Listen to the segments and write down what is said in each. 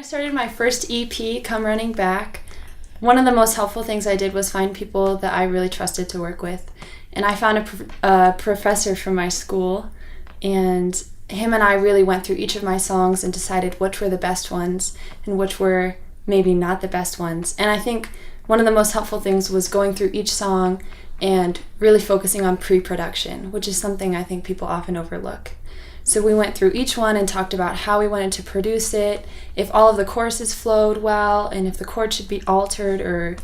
started my first EP, Come Running Back, one of the most helpful things I did was find people that I really trusted to work with. And I found a professor from my school, and him and I really went through each of my songs and decided which were the best ones and which were maybe not the best ones. And I think one of the most helpful things was going through each song and really focusing on pre-production, which is something I think people often overlook. So we went through each one and talked about how we wanted to produce it, if all of the choruses flowed well, and if the chords should be altered, or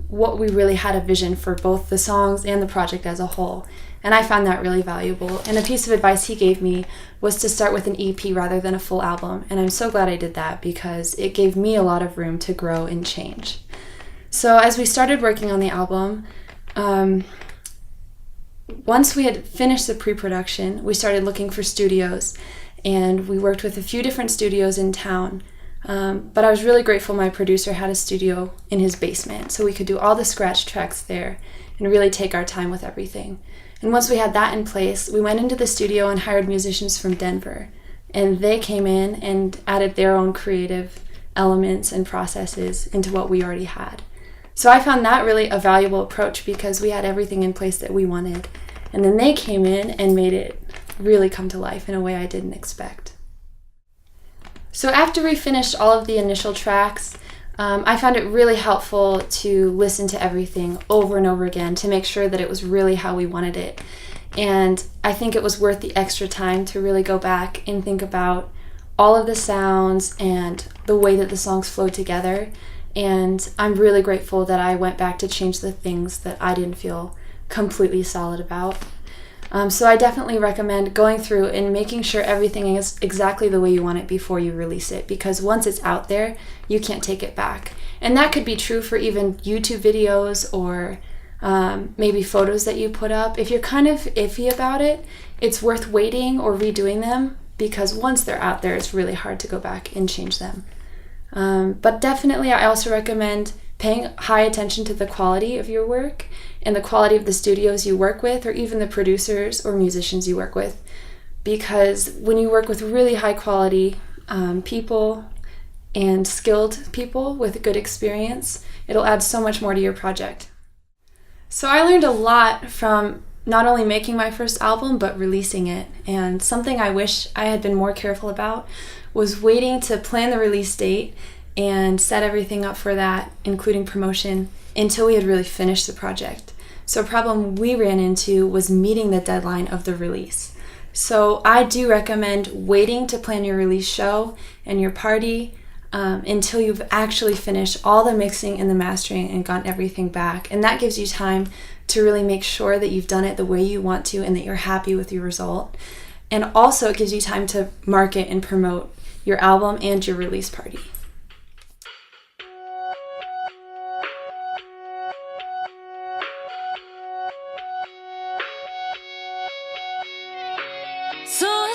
what we really had a vision for both the songs and the project as a whole. And I found that really valuable. And a piece of advice he gave me was to start with an EP rather than a full album. And I'm so glad I did that because it gave me a lot of room to grow and change. So as we started working on the album, once we had finished the pre-production, we started looking for studios, and we worked with a few different studios in town. But I was really grateful my producer had a studio in his basement, so we could do all the scratch tracks there and really take our time with everything. And once we had that in place, we went into the studio and hired musicians from Denver. And they came in and added their own creative elements and processes into what we already had. So I found that really a valuable approach because we had everything in place that we wanted. And then they came in and made it really come to life in a way I didn't expect. So after we finished all of the initial tracks, I found it really helpful to listen to everything over and over again to make sure that it was really how we wanted it. And I think it was worth the extra time to really go back and think about all of the sounds and the way that the songs flowed together. And I'm really grateful that I went back to change the things that I didn't feel completely solid about. So I definitely recommend going through and making sure everything is exactly the way you want it before you release it, because once it's out there, you can't take it back. And that could be true for even YouTube videos or maybe photos that you put up. If you're kind of iffy about it, it's worth waiting or redoing them, because once they're out there, it's really hard to go back and change them. But definitely, I also recommend paying high attention to the quality of your work and the quality of the studios you work with, or even the producers or musicians you work with. Because when you work with really high quality people and skilled people with good experience, it'll add so much more to your project. So I learned a lot from not only making my first album, but releasing it. And something I wish I had been more careful about was waiting to plan the release date and set everything up for that, including promotion, until we had really finished the project. So a problem we ran into was meeting the deadline of the release. So I do recommend waiting to plan your release show and your party until you've actually finished all the mixing and the mastering and gotten everything back. And that gives you time to really make sure that you've done it the way you want to and that you're happy with your result. And also it gives you time to market and promote your album and your release party. So